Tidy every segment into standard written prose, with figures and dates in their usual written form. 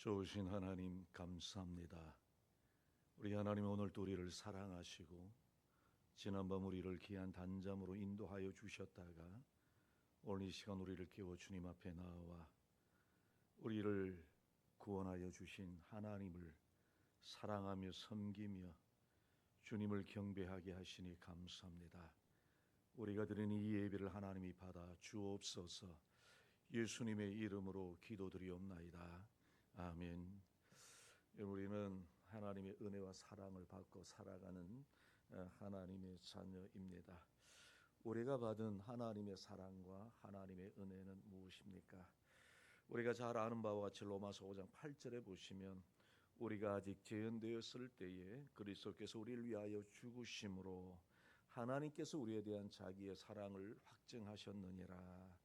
좋으신 하나님 감사합니다. 우리 하나님 오늘도 우리를 사랑하시고 지난밤 우리를 귀한 단잠으로 인도하여 주셨다가 오늘 이 시간 우리를 깨워 주님 앞에 나와 우리를 구원하여 주신 하나님을 사랑하며 섬기며 주님을 경배하게 하시니 감사합니다. 우리가 드리는 이 예배를 하나님이 받아 주옵소서. 예수님의 이름으로 기도드리옵나이다. 아멘. 우리는 하나님의 은혜와 사랑을 받고 살아가는 하나님의 자녀입니다. 우리가 받은 하나님의 사랑과 하나님의 은혜는 무엇입니까? 우리가 잘 아는 바와 같이 로마서 5장 8절에 보시면 우리가 아직 재현되었을 때에 그리스도께서 우리를 위하여 죽으심으로 하나님께서 우리에 대한 자기의 사랑을 확증하셨느니라.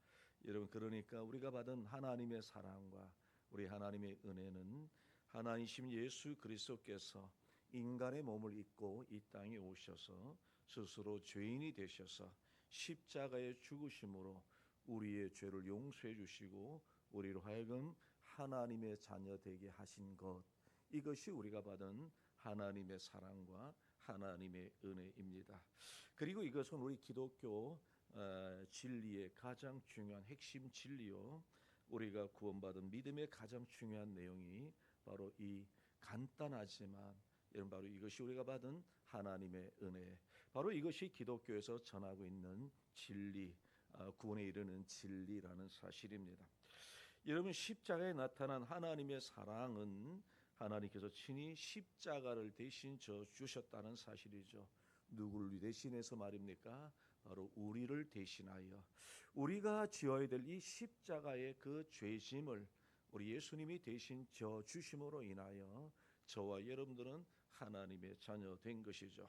여러분, 그러니까 우리가 받은 하나님의 사랑과 우리 하나님의 은혜는 하나님이신 예수 그리스도께서 인간의 몸을 입고 이 땅에 오셔서 스스로 죄인이 되셔서 십자가에 죽으심으로 우리의 죄를 용서해 주시고 우리로 하여금 하나님의 자녀 되게 하신 것, 이것이 우리가 받은 하나님의 사랑과 하나님의 은혜입니다. 그리고 이것은 우리 기독교 진리의 가장 중요한 핵심 진리요, 우리가 구원받은 믿음의 가장 중요한 내용이 바로 이 간단하지만 여러분, 바로 이것이 우리가 받은 하나님의 은혜, 바로 이것이 기독교에서 전하고 있는 진리, 구원에 이르는 진리라는 사실입니다. 여러분, 십자가에 나타난 하나님의 사랑은 하나님께서 친히 십자가를 대신 져 주셨다는 사실이죠. 누구를 대신해서 말입니까? 바로 우리를 대신하여 우리가 지어야 될 이 십자가의 그 죄짐을 우리 예수님이 대신 져 주심으로 인하여 저와 여러분들은 하나님의 자녀 된 것이죠.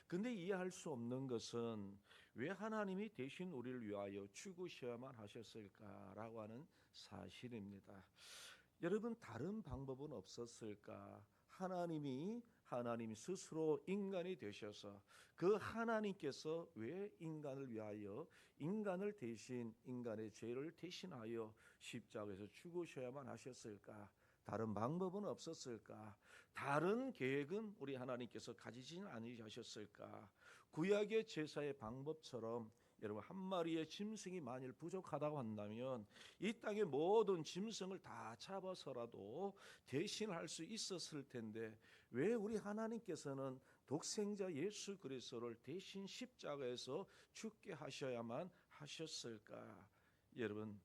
근데 이해할 수 없는 것은 왜 하나님이 대신 우리를 위하여 죽으셔야만 하셨을까라고 하는 사실입니다. 여러분, 다른 방법은 없었을까? 하나님이 스스로 인간이 되셔서 그 하나님께서 왜 인간을 위하여 인간을 대신 인간의 죄를 대신하여 십자가에서 죽으셔야만 하셨을까? 다른 방법은 없었을까? 다른 계획은 우리 하나님께서 가지진 않으셨을까? 구약의 제사의 방법처럼 여러분, 한 마리의 짐승이 만일 부족하다고 한다면 이 땅의 모든 짐승을 다 잡아서라도 대신할 수 있었을 텐데 왜 우리 하나님께서는 독생자 예수 그리스도를 대신 십자가에서 죽게 하셔야만 하셨을까? 여러분,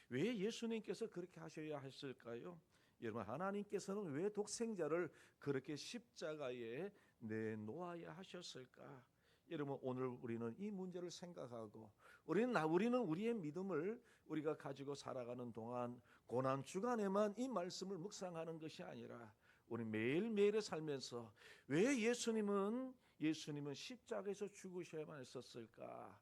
왜 예수님께서 그렇게 하셔야 했을까요? 여러분, 하나님께서는 왜 독생자를 그렇게 십자가에 내놓아야 하셨을까? 여러분, 오늘 우리는 이 문제를 생각하고 우리는 우리의 믿음을 우리가 가지고 살아가는 동안 고난 주간에만 이 말씀을 묵상하는 것이 아니라 우리 매일매일의 삶에서 왜 예수님은 십자가에서 죽으셔야만 했었을까?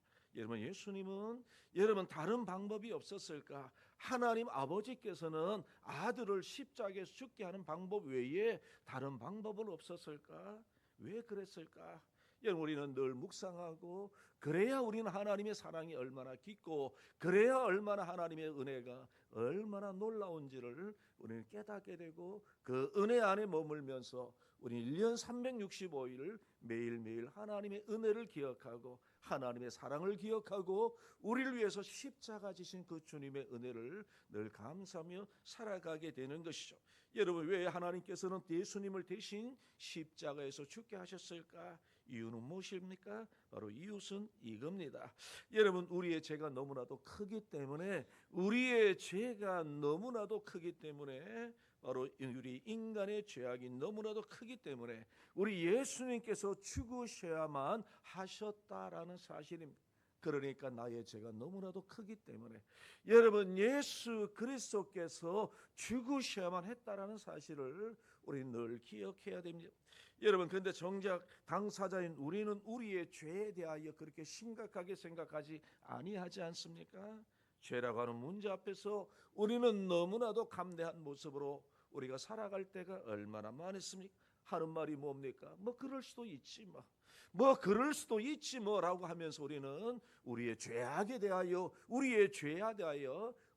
여러분, 다른 방법이 없었을까? 하나님 아버지께서는 아들을 십자가에서 죽게 하는 방법 외에 다른 방법은 없었을까? 왜 그랬을까? 여러분, 우리는 늘 묵상하고 그래야 우리는 하나님의 사랑이 얼마나 깊고 그래야 얼마나 하나님의 은혜가 얼마나 놀라운지를 우리는 깨닫게 되고 그 은혜 안에 머물면서 우리 1년 365일을 매일매일 하나님의 은혜를 기억하고 하나님의 사랑을 기억하고 우리를 위해서 십자가 지신 그 주님의 은혜를 늘 감사하며 살아가게 되는 것이죠. 여러분, 왜 하나님께서는 예수님을 대신 십자가에서 죽게 하셨을까? 이유는 무엇입니까? 바로 이유는 이겁니다. 여러분, 우리의 죄가 너무나도 크기 때문에 바로 우리 인간의 죄악이 너무나도 크기 때문에 우리 예수님께서 죽으셔야만 하셨다라는 사실입니다. 그러니까 나의 죄가 너무나도 크기 때문에 여러분, 예수 그리스도께서 죽으셔야만 했다라는 사실을 우리는 늘 기억해야 됩니다. 여러분, 그런데 정작 당사자인 우리는 우리의 죄에 대하여 그렇게 심각하게 생각하지 아니하지 않습니까? 죄라고 하는 문제 앞에서 우리는 너무나도 감대한 모습으로 우리가 살아갈 때가 얼마나 많았습니까? 하는 말이 뭡니까? 그럴 수도 있지 라고 하면서 우리는 우리의 죄악에 대하여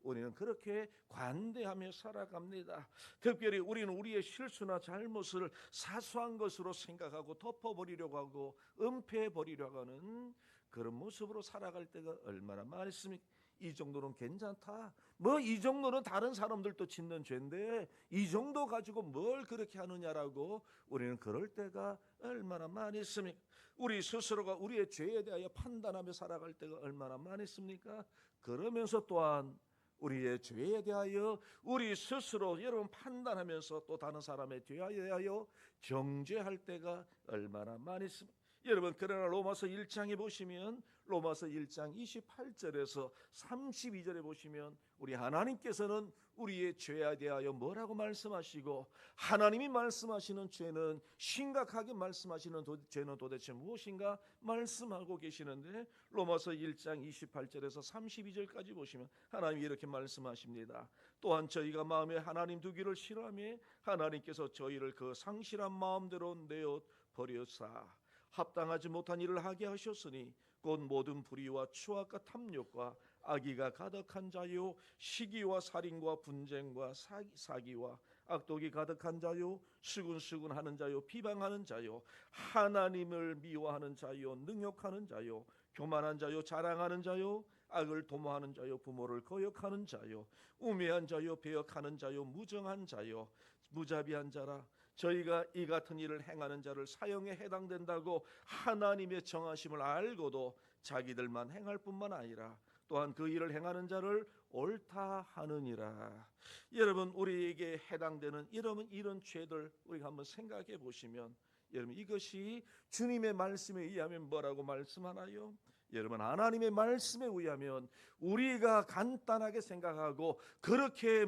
우리는 그렇게 관대하며 살아갑니다. 특별히 우리는 우리의 실수나 잘못을 사소한 것으로 생각하고 덮어버리려고 하고 은폐해버리려고 하는 그런 모습으로 살아갈 때가 얼마나 많습니까? 이 정도는 괜찮다. 뭐 이 정도는 다른 사람들도 짓는 죄인데 이 정도 가지고 뭘 그렇게 하느냐라고 우리는 그럴 때가 얼마나 많이 있습니까? 우리 스스로가 우리의 죄에 대하여 판단하며 살아갈 때가 얼마나 많이 있습니까? 그러면서 또한 우리의 죄에 대하여 우리 스스로 여러분 판단하면서 또 다른 사람에 대하여 정죄할 때가 얼마나 많이 있습니까? 여러분 그러나 로마서 1장에 보시면 로마서 1장 28절에서 32절에 보시면 우리 하나님께서는 우리의 죄에 대하여 뭐라고 말씀하시고 하나님이 말씀하시는 죄는 심각하게 말씀하시는 죄는 도대체 무엇인가 말씀하고 계시는데 로마서 1장 28절에서 32절까지 보시면 하나님이 이렇게 말씀하십니다. 또한 저희가 마음에 하나님 두기를 싫어하며 하나님께서 저희를 그 상실한 마음대로 내어 버려사 합당하지 못한 일을 하게 하셨으니 곧 모든 불의와 추악과 탐욕과 악의가 가득한 자요 시기와 살인과 분쟁과 사기와 악독이 가득한 자요 수군수군하는 자요 비방하는 자요 하나님을 미워하는 자요 능욕하는 자요 교만한 자요 자랑하는 자요 악을 도모하는 자요 부모를 거역하는 자요 우매한 자요 배역하는 자요 무정한 자요 무자비한 자라. 저희가 이 같은 일을 행하는 자를 사형에 해당된다고 하나님의 정하심을 알고도 자기들만 행할 뿐만 아니라 또한 그 일을 행하는 자를 옳다 하느니라. 여러분 우리에게 해당되는 이런 죄들 우리가 한번 생각해 보시면 여러분 이것이 주님의 말씀에 의하면 뭐라고 말씀하나요? 여러분 하나님의 말씀에 의하면 우리가 간단하게 생각하고 그렇게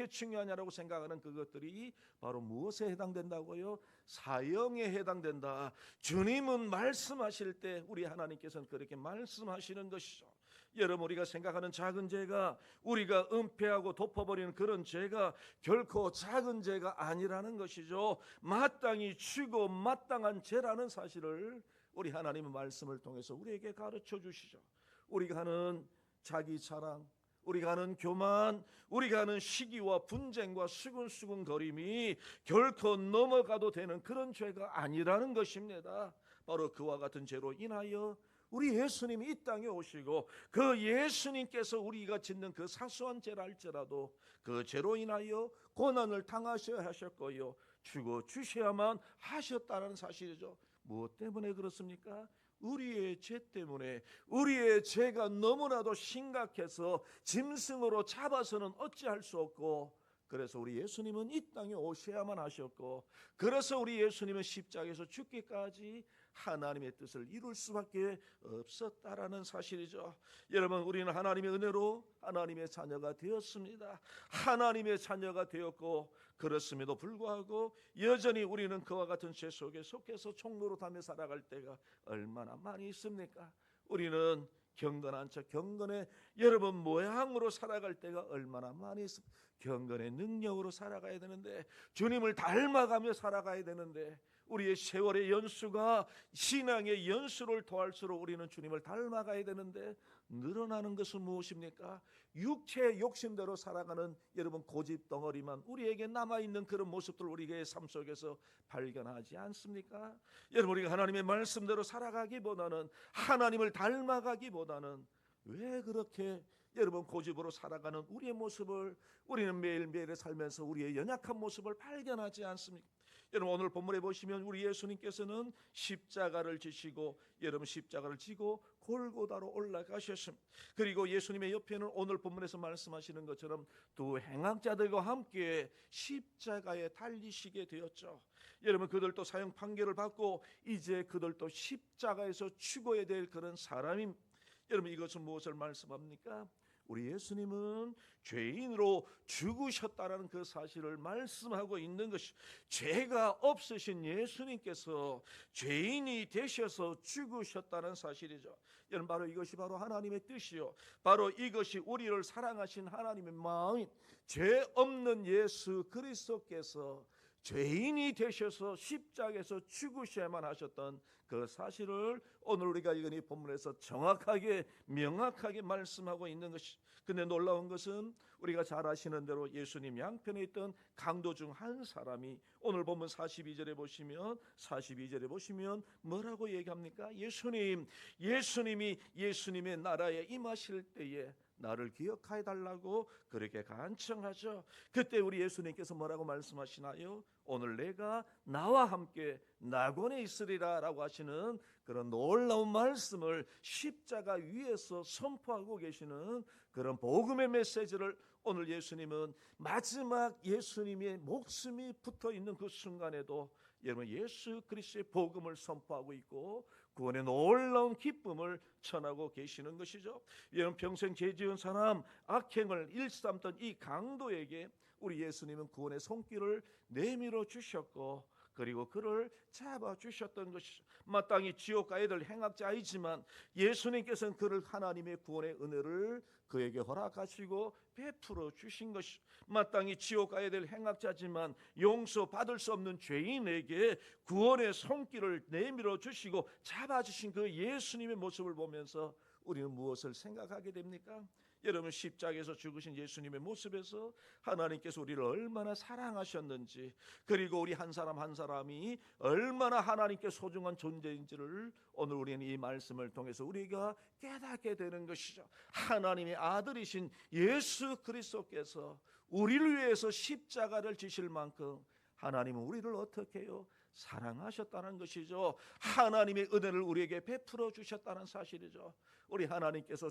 중요하냐라고 생각하는 그것들이 바로 무엇에 해당된다고요? 사형에 해당된다. 주님은 말씀하실 때 우리 하나님께서는 그렇게 말씀하시는 것이죠. 여러분 우리가 생각하는 작은 죄가 우리가 은폐하고 덮어버리는 그런 죄가 결코 작은 죄가 아니라는 것이죠. 마땅히 치고 마땅한 죄라는 사실을 우리 하나님의 말씀을 통해서 우리에게 가르쳐 주시죠. 우리가 하는 자기 자랑, 우리가 하는 교만, 우리가 하는 시기와 분쟁과 수군수군거림이 결코 넘어가도 되는 그런 죄가 아니라는 것입니다. 바로 그와 같은 죄로 인하여 우리 예수님이 이 땅에 오시고 그 예수님께서 우리가 짓는 그 사소한 죄라 할지라도 그 죄로 인하여 고난을 당하셔야 하셨고요 죽어 주셔야만 하셨다는 사실이죠. 무엇 때문에 그렇습니까? 우리의 죄 때문에. 우리의 죄가 너무나도 심각해서 짐승으로 잡아서는 어찌할 수 없고 그래서 우리 예수님은 이 땅에 오셔야만 하셨고 그래서 우리 예수님은 십자가에서 죽기까지 하나님의 뜻을 이룰 수밖에 없었다라는 사실이죠. 여러분 우리는 하나님의 은혜로 하나님의 자녀가 되었습니다. 하나님의 자녀가 되었고 그렇음에도 불구하고 여전히 우리는 그와 같은 죄 속에 속해서 총노릇하며 살아갈 때가 얼마나 많이 있습니까? 우리는 경건한 척 경건의 여러분 모양으로 살아갈 때가 얼마나 많이 있습니까? 경건의 능력으로 살아가야 되는데 주님을 닮아가며 살아가야 되는데 우리의 세월의 연수가 신앙의 연수를 더할수록 우리는 주님을 닮아가야 되는데 늘어나는 것은 무엇입니까? 육체의 욕심대로 살아가는 여러분 고집 덩어리만 우리에게 남아있는 그런 모습들을 우리의 삶 속에서 발견하지 않습니까? 여러분 우리가 하나님의 말씀대로 살아가기보다는 하나님을 닮아가기보다는 왜 그렇게 여러분 고집으로 살아가는 우리의 모습을 우리는 매일매일 살면서 우리의 연약한 모습을 발견하지 않습니까? 여러분 오늘 본문에 보시면 우리 예수님께서는 십자가를 지시고 여러분 십자가를 지고 골고다로 올라가셨습니다. 그리고 예수님의 옆에는 오늘 본문에서 말씀하시는 것처럼 두 행악자들과 함께 십자가에 달리시게 되었죠. 여러분 그들도 사형 판결을 받고 이제 그들도 십자가에서 죽어야 될 그런 사람임. 여러분 이것은 무엇을 말씀합니까? 우리 예수님은 죄인으로 죽으셨다라는 그 사실을 말씀하고 있는 것이 죄가 없으신 예수님께서 죄인이 되셔서 죽으셨다는 사실이죠. 여러분 바로 이것이 바로 하나님의 뜻이요 바로 이것이 우리를 사랑하신 하나님의 마음인 죄 없는 예수 그리스도께서 죄인이 되셔서 십자가에서 죽으셔야만 하셨던 그 사실을 오늘 우리가 읽은 이 본문에서 정확하게 명확하게 말씀하고 있는 것이 근데 놀라운 것은 우리가 잘 아시는 대로 예수님 양편에 있던 강도 중 한 사람이 오늘 보면 42절에 보시면 뭐라고 얘기합니까? 예수님이 예수님의 나라에 임하실 때에 나를 기억하여 달라고 그렇게 간청하죠. 그때 우리 예수님께서 뭐라고 말씀하시나요? 오늘 내가 나와 함께 낙원에 있으리라 라고 하시는 그런 놀라운 말씀을 십자가 위에서 선포하고 계시는 그런 복음의 메시지를 오늘 예수님은 마지막 예수님의 목숨이 붙어있는 그 순간에도 여러분 예수 그리스도의 복음을 선포하고 있고 구원의 놀라운 기쁨을 전하고 계시는 것이죠. 여러분 평생 죄 지은 사람, 악행을 일삼던 이 강도에게 우리 예수님은 구원의 손길을 내밀어 주셨고 그리고 그를 잡아주셨던 것이죠. 마땅히 지옥 가야 될 행악자이지만 예수님께서는 그를 하나님의 구원의 은혜를 그에게 허락하시고 베풀어 주신 것이죠. 마땅히 지옥 가야 될 행악자지만 용서받을 수 없는 죄인에게 구원의 손길을 내밀어 주시고 잡아주신 그 예수님의 모습을 보면서 우리는 무엇을 생각하게 됩니까? 여러분 십자가에서 죽으신 예수님의 모습에서 하나님께서 우리를 얼마나 사랑하셨는지 그리고 우리 한 사람 한 사람이 얼마나 하나님께 소중한 존재인지를 오늘 우리는 이 말씀을 통해서 우리가 깨닫게 되는 것이죠. 하나님의 아들이신 예수 그리스도께서 우리를 위해서 십자가를 지실 만큼 하나님은 우리를 어떻게 해요? 사랑하셨다는 것이죠. 하나님의 은혜를 우리에게 베풀어 주셨다는 사실이죠. 우리 하나님께서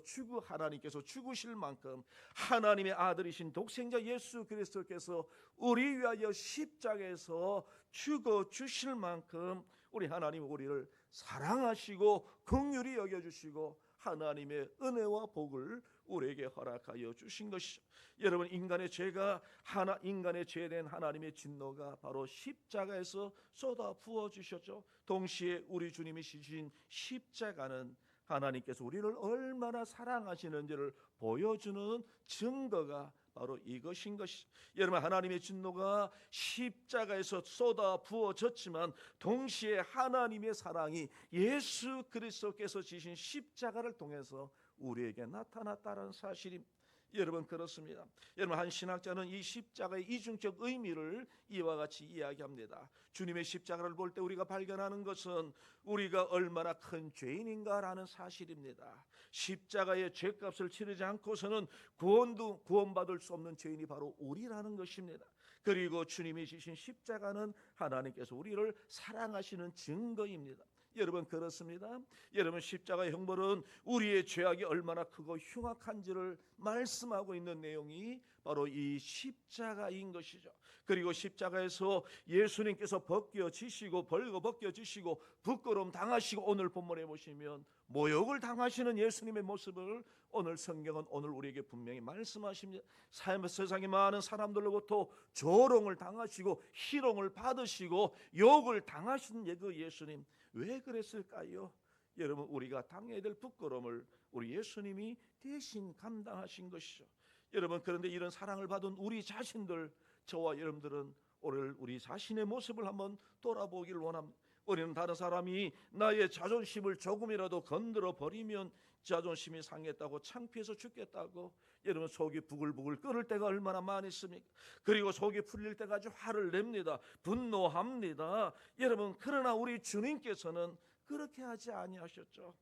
죽으실 만큼 하나님의 아들이신 독생자 예수 그리스도께서 우리 위하여 십자가에서 죽어 주실 만큼 우리 하나님 우리를 사랑하시고 긍휼히 여겨 주시고 하나님의 은혜와 복을 우리에게 허락하여 주신 것이죠. 여러분 인간의 죄가 인간의 죄된 하나님의 진노가 바로 십자가에서 쏟아 부어 주셨죠. 동시에 우리 주님이 지신 십자가는 하나님께서 우리를 얼마나 사랑하시는지를 보여주는 증거가 바로 이것인 것이죠. 여러분 하나님의 진노가 십자가에서 쏟아 부어졌지만 동시에 하나님의 사랑이 예수 그리스도께서 지신 십자가를 통해서 우리에게 나타났다는 사실입니다. 여러분 그렇습니다. 여러분 한 신학자는 이 십자가의 이중적 의미를 이와 같이 이야기합니다. 주님의 십자가를 볼 때 우리가 발견하는 것은 우리가 얼마나 큰 죄인인가라는 사실입니다. 십자가의 죄값을 치르지 않고서는 구원받을 수 없는 죄인이 바로 우리라는 것입니다. 그리고 주님이 지신 십자가는 하나님께서 우리를 사랑하시는 증거입니다. 여러분 그렇습니다. 여러분 십자가의 형벌은 우리의 죄악이 얼마나 크고 흉악한지를 말씀하고 있는 내용이 바로 이 십자가인 것이죠. 그리고 십자가에서 예수님께서 벌거벗겨지시고 부끄러움 당하시고 오늘 본문에 보시면 모욕을 당하시는 예수님의 모습을 오늘 성경은 오늘 우리에게 분명히 말씀하십니다. 세상에 많은 사람들로부터 조롱을 당하시고 희롱을 받으시고 욕을 당하신 그 예수님 왜 그랬을까요? 여러분 우리가 당해야 될 부끄러움을 우리 예수님이 대신 감당하신 것이죠. 여러분 그런데 이런 사랑을 받은 우리 자신들 저와 여러분들은 오늘 우리 자신의 모습을 한번 돌아보기를 원합니다. 우리는 다른 사람이 나의 자존심을 조금이라도 건드려 버리면 자존심이 상했다고 창피해서 죽겠다고 여러분 속이 부글부글 끓을 때가 얼마나 많이 있습니까? 그리고 속이 풀릴 때까지 화를 냅니다. 분노합니다. 여러분 그러나 우리 주님께서는 그렇게 하지 아니하셨죠.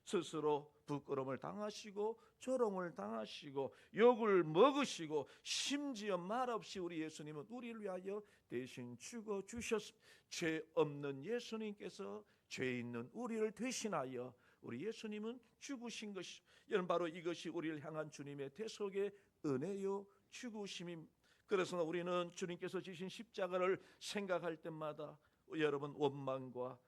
스스로 부끄러움을 당하시고 조롱을 당하시고 욕을 먹으시고 심지어 말없이 우리 예수님은 우리를 위하여 대신 죽어 주셨습니다. 죄 없는 예수님께서 죄 있는 우리를 대신하여 우리 예수님은 죽으신 것이죠. 여러분 바로 이것이 우리를 향한 주님의 대속의 은혜요 죽으심입니다. 그래서 우리는 주님께서 지신 십자가를 생각할 때마다 여러분 원망과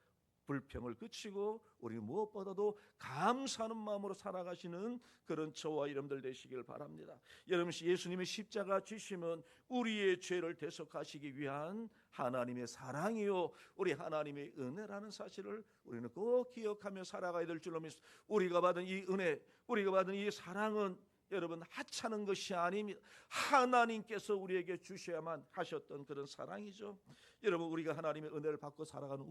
불평을 그치고 우리 무엇보다도 감사하는 마음으로 살아가시는 그런 저와 여러분들 되시길 바랍니다. 여러분 예수님의 십자가 지심은 우리의 죄를 대속하시기 위한 하나님의 사랑이요 우리 하나님의 은혜라는 사실을 우리는 꼭 기억하며 살아가야 될 줄로 믿습니다. 우리가 받은 이 은혜, 우리가 받은 이 사랑은 여러분 하찮은 것이 아닙니다. 하나님께서 우리에게 주셔야만 하셨던 그런 사랑이죠. 여러분 우리가 하나님의 은혜를 받고 살아가는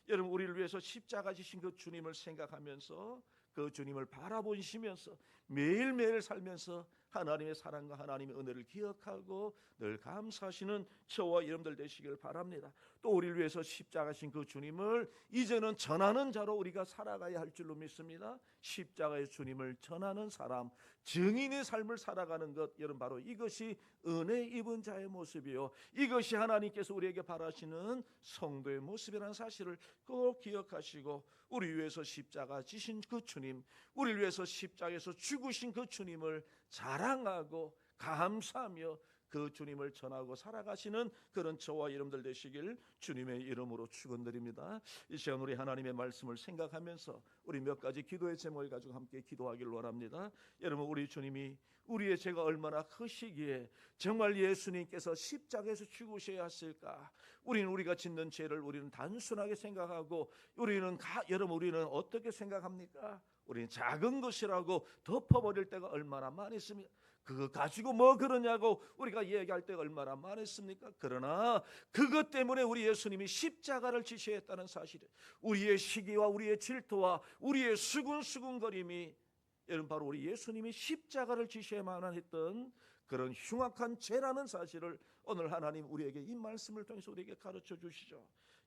여러분 우리를 위해서 십자가 지신 그 주님을 생각하면서 그 주님을 바라보시면서 매일매일 살면서 하나님의 사랑과 하나님의 은혜를 기억하고 늘 감사하시는 저와 여러분들 되시길 바랍니다. 또 우리를 위해서 십자가신 그 주님을 이제는 전하는 자로 우리가 살아가야 할 줄로 믿습니다. 십자가의 주님을 전하는 사람, 증인의 삶을 살아가는 것, 여러분 바로 이것이 은혜 입은 자의 모습이요, 이것이 하나님께서 우리에게 바라시는 성도의 모습이라는 사실을 꼭 기억하시고, 우리 위해서 십자가 지신 그 주님, 우리를 위해서 십자가에서 죽으신 그 주님을 자랑하고 감사하며 그 주님을 전하고 살아가시는 그런 저와 여러분들 되시길 주님의 이름으로 축원드립니다. 이 시간 우리 하나님의 말씀을 생각하면서 우리 몇 가지 기도의 제목을 가지고 함께 기도하길 원합니다. 여러분, 우리 주님이 우리의 죄가 얼마나 크시기에 정말 예수님께서 십자가에서 죽으셔야 했을까? 우리가 짓는 죄를 우리는 단순하게 생각하고 여러분 우리는 어떻게 생각합니까? 우리는 작은 것이라고 덮어버릴 때가 얼마나 많습니까? 그거 가지고 뭐 그러냐고 우리가 얘기할 때가 얼마나 많았습니까? 그러나 그것 때문에 우리 예수님이 십자가를 지셔야 했다는 사실을, 우리의 시기와 우리의 질투와 우리의 수군수군거림이 여러분 바로 우리 예수님이 십자가를 지셔야만 했던 그런 흉악한 죄라는 사실을 오늘 하나님 우리에게 이 말씀을 통해서 우리에게 가르쳐 주시죠.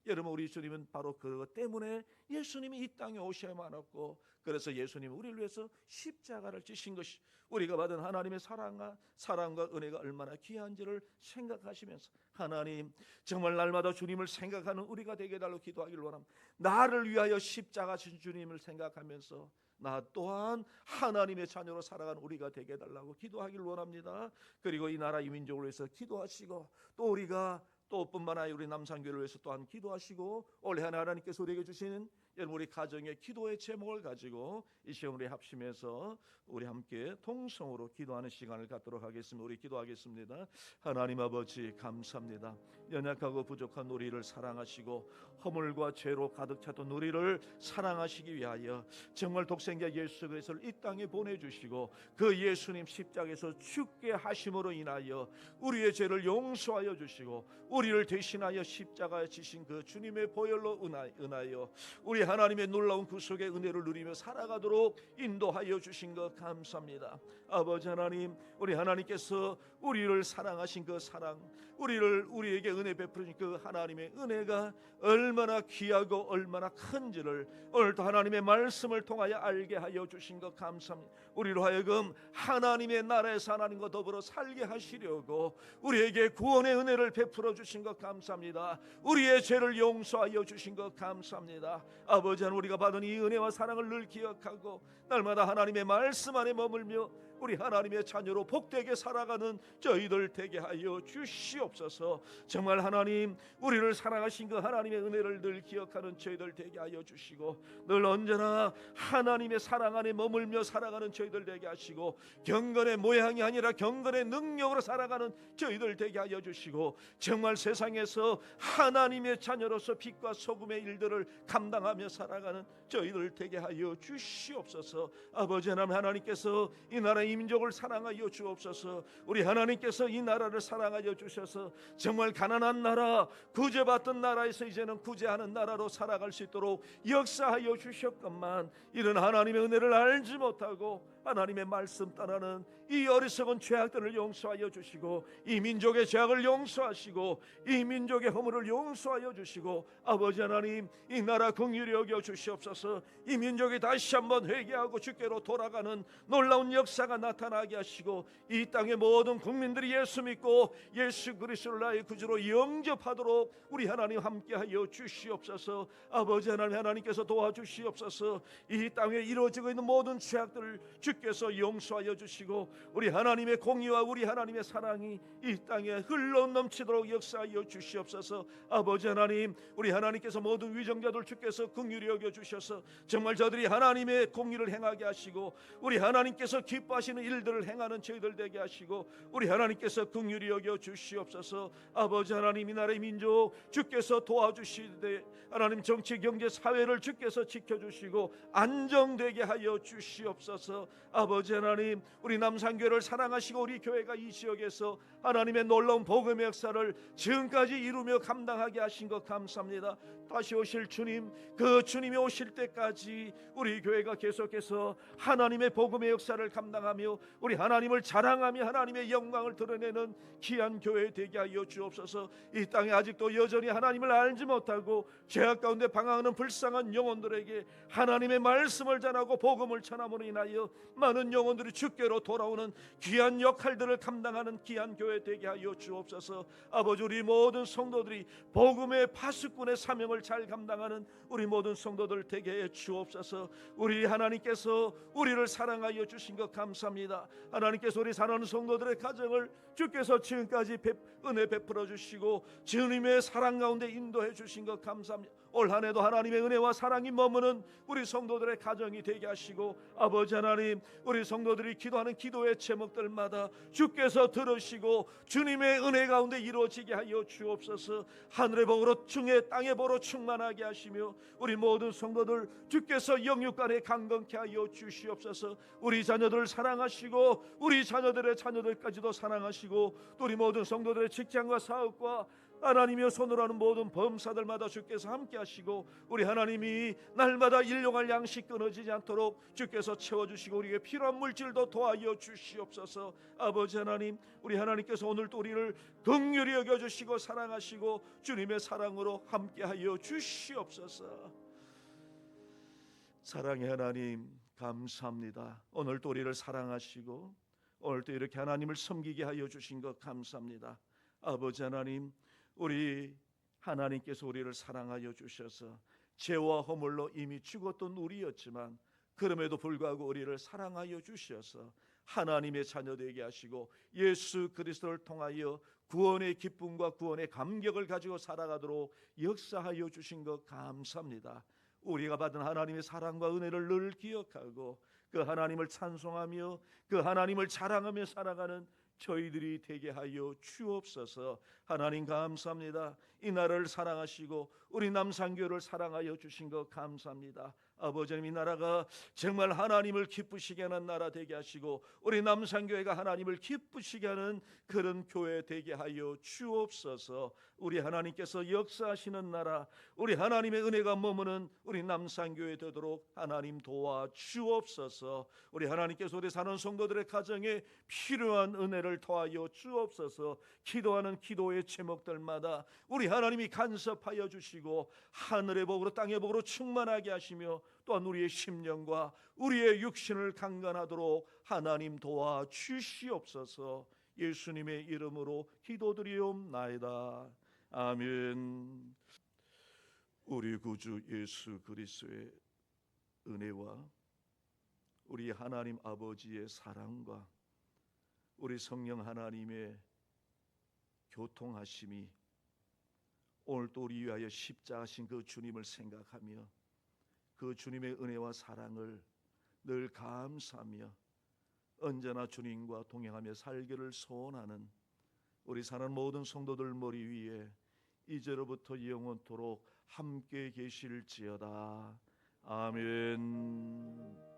여러분, 우리 주님은 바로 그것 때문에 예수님이 이 땅에 오셔야만 했고, 그래서 예수님은 우리를 위해서 십자가를 지신 것이 우리가 받은 하나님의 사랑과 은혜가 얼마나 귀한지를 생각하시면서, 하나님 정말 날마다 주님을 생각하는 우리가 되게 해달라고 기도하기를 원합니다. 나를 위하여 십자가 지신 주님을 생각하면서 나 또한 하나님의 자녀로 살아가는 우리가 되게 해달라고 기도하기를 원합니다. 그리고 이 나라 이 민족을 위해서 기도하시고, 또 우리가 또 뿐만 아니라 우리 남산교회를 위해서 또한 기도하시고, 올해 하나님께서 우리에게 주시는 여러분 우리 가정의 기도의 제목을 가지고 이 시간 우리 합심해서 우리 함께 통성으로 기도하는 시간을 갖도록 하겠습니다. 우리 기도하겠습니다. 하나님 아버지, 감사합니다. 연약하고 부족한 우리를 사랑하시고 허물과 죄로 가득 찼던 우리를 사랑하시기 위하여 정말 독생자 예수 그리스도를 이 땅에 보내주시고, 그 예수님 십자가에서 죽게 하심으로 인하여 우리의 죄를 용서하여 주시고, 우리를 대신하여 십자가에 지신 그 주님의 보혈로 은하여 우리 하나님의 놀라운 구속의 은혜를 누리며 살아가도록 인도하여 주신 것 감사합니다. 아버지 하나님, 우리 하나님께서 우리를 사랑하신 그 사랑, 우리에게 은혜 베푸신 그 하나님의 은혜가 얼마나 귀하고 얼마나 큰지를 오늘도 하나님의 말씀을 통하여 알게 하여 주신 것 감사합니다. 우리로 하여금 하나님의 나라에서 하나님과 더불어 살게 하시려고 우리에게 구원의 은혜를 베풀어 주신 것 감사합니다. 우리의 죄를 용서하여 주신 것 감사합니다. 아버지 하나님, 우리가 받은 이 은혜와 사랑을 늘 기억하고 날마다 하나님의 말씀 안에 머물며 우리 하나님의 자녀로 복되게 살아가는 저희들 되게 하여 주시옵소서. 정말 하나님, 우리를 사랑하신 그 하나님의 은혜를 늘 기억하는 저희들 되게 하여 주시고, 늘 언제나 하나님의 사랑 안에 머물며 살아가는 저희들 되게 하시고, 경건의 모양이 아니라 경건의 능력으로 살아가는 저희들 되게 하여 주시고, 정말 세상에서 하나님의 자녀로서 빛과 소금의 일들을 감당하며 살아가는 저희들 되게 하여 주시옵소서. 아버지 하나님, 하나님께서 이 나라의 민족을 사랑하여 주옵소서. 우리 하나님께서 이 나라를 사랑하여 주셔서 정말 가난한 나라, 구제받던 나라에서 이제는 구제하는 나라로 살아갈 수 있도록 역사하여 주셨건만, 이런 하나님의 은혜를 알지 못하고 하나님의 말씀 따르는 이 어리석은 죄악들을 용서하여 주시고, 이 민족의 죄악을 용서하시고, 이 민족의 허물을 용서하여 주시고, 아버지 하나님, 이 나라 긍휼히 여겨 주시옵소서. 이 민족이 다시 한번 회개하고 주께로 돌아가는 놀라운 역사가 나타나게 하시고, 이 땅의 모든 국민들이 예수 믿고 예수 그리스도를 나의 구주로 영접하도록 우리 하나님 함께하여 주시옵소서. 아버지 하나님, 하나님께서 도와주시옵소서. 이 땅에 이루어지고 있는 모든 죄악들을 주께서 용서하여 주시고, 우리 하나님의 공의와 우리 하나님의 사랑이 이 땅에 흘러 넘치도록 역사하여 주시옵소서. 아버지 하나님, 우리 하나님께서 모든 위정자들 주께서 긍휼히 여겨 주셔서 정말 저들이 하나님의 공의를 행하게 하시고, 우리 하나님께서 기뻐하시는 일들을 행하는 저희들 되게 하시고, 우리 하나님께서 긍휼히 여겨 주시옵소서. 아버지 하나님, 이 나라의 민족 주께서 도와주시되, 하나님 정치 경제 사회를 주께서 지켜주시고 안정되게 하여 주시옵소서. 아버지 하나님, 우리 남산교회를 사랑하시고 우리 교회가 이 지역에서 하나님의 놀라운 복음의 역사를 지금까지 이루며 감당하게 하신 것 감사합니다. 다시 오실 주님, 그 주님이 오실 때까지 우리 교회가 계속해서 하나님의 복음의 역사를 감당하며 우리 하나님을 자랑하며 하나님의 영광을 드러내는 귀한 교회 되게 하여 주옵소서. 이 땅에 아직도 여전히 하나님을 알지 못하고 죄악 가운데 방황하는 불쌍한 영혼들에게 하나님의 말씀을 전하고 복음을 전함으로 인하여 많은 영혼들이 주께로 돌아오는 귀한 역할들을 감당하는 귀한 교회 되게 하여 주옵소서. 아버지, 우리 모든 성도들이 복음의 파수꾼의 사명을 잘 감당하는 우리 모든 성도들 되게 해 주옵소서. 우리 하나님께서 우리를 사랑하여 주신 것 감사합니다. 하나님께서 우리 사랑하는 성도들의 가정을 주께서 지금까지 은혜 베풀어 주시고 주님의 사랑 가운데 인도해 주신 것 감사합니다. 올 한 해도 하나님의 은혜와 사랑이 머무는 우리 성도들의 가정이 되게 하시고, 아버지 하나님, 우리 성도들이 기도하는 기도의 제목들마다 주께서 들으시고 주님의 은혜 가운데 이루어지게 하여 주옵소서. 하늘의 복으로 중에 땅의 복으로 충만하게 하시며 우리 모든 성도들 주께서 영육간에 강건케 하여 주시옵소서. 우리 자녀들을 사랑하시고 우리 자녀들의 자녀들까지도 사랑하시고 또 우리 모든 성도들의 직장과 사업과 하나님이여 손으로 하는 모든 범사들마다 주께서 함께 하시고 우리 하나님이 날마다 일용할 양식 끊어지지 않도록 주께서 채워주시고 우리에게 필요한 물질도 도와여 주시옵소서. 아버지 하나님, 우리 하나님께서 오늘 또 우리를 긍휼히 여겨주시고 사랑하시고 주님의 사랑으로 함께하여 주시옵소서. 사랑의 하나님 감사합니다. 오늘 또 우리를 사랑하시고 오늘 또 이렇게 하나님을 섬기게 하여 주신 것 감사합니다. 아버지 하나님, 우리 하나님께서 우리를 사랑하여 주셔서 죄와 허물로 이미 죽었던 우리였지만 그럼에도 불구하고 우리를 사랑하여 주셔서 하나님의 자녀 되게 하시고 예수 그리스도를 통하여 구원의 기쁨과 구원의 감격을 가지고 살아가도록 역사하여 주신 것 감사합니다. 우리가 받은 하나님의 사랑과 은혜를 늘 기억하고 그 하나님을 찬송하며 그 하나님을 자랑하며 살아가는 저희들이 되게 하여 주옵소서. 하나님 감사합니다. 이 나라를 사랑하시고 우리 남산교를 사랑하여 주신 것 감사합니다. 아버지 하나님, 이 나라가 정말 하나님을 기쁘시게 하는 나라 되게 하시고 우리 남산교회가 하나님을 기쁘시게 하는 그런 교회 되게 하여 주옵소서. 우리 하나님께서 역사하시는 나라, 우리 하나님의 은혜가 머무는 우리 남산교회 되도록 하나님 도와 주옵소서. 우리 하나님께서 우리 사는 성도들의 가정에 필요한 은혜를 더하여 주옵소서. 기도하는 기도의 제목들마다 우리 하나님이 간섭하여 주시고 하늘의 복으로 땅의 복으로 충만하게 하시며 또한 우리의 심령과 우리의 육신을 강건하도록 하나님 도와 주시옵소서. 예수님의 이름으로 기도드리옵나이다. 아멘. 우리 구주 예수 그리스도의 은혜와 우리 하나님 아버지의 사랑과 우리 성령 하나님의 교통하심이 오늘 또 우리 위하여 십자가신 그 주님을 생각하며 그 주님의 은혜와 사랑을 늘 감사하며 언제나 주님과 동행하며 살기를 소원하는 우리 사는 모든 성도들 머리 위에 이제로부터 영원토록 함께 계실지어다. 아멘.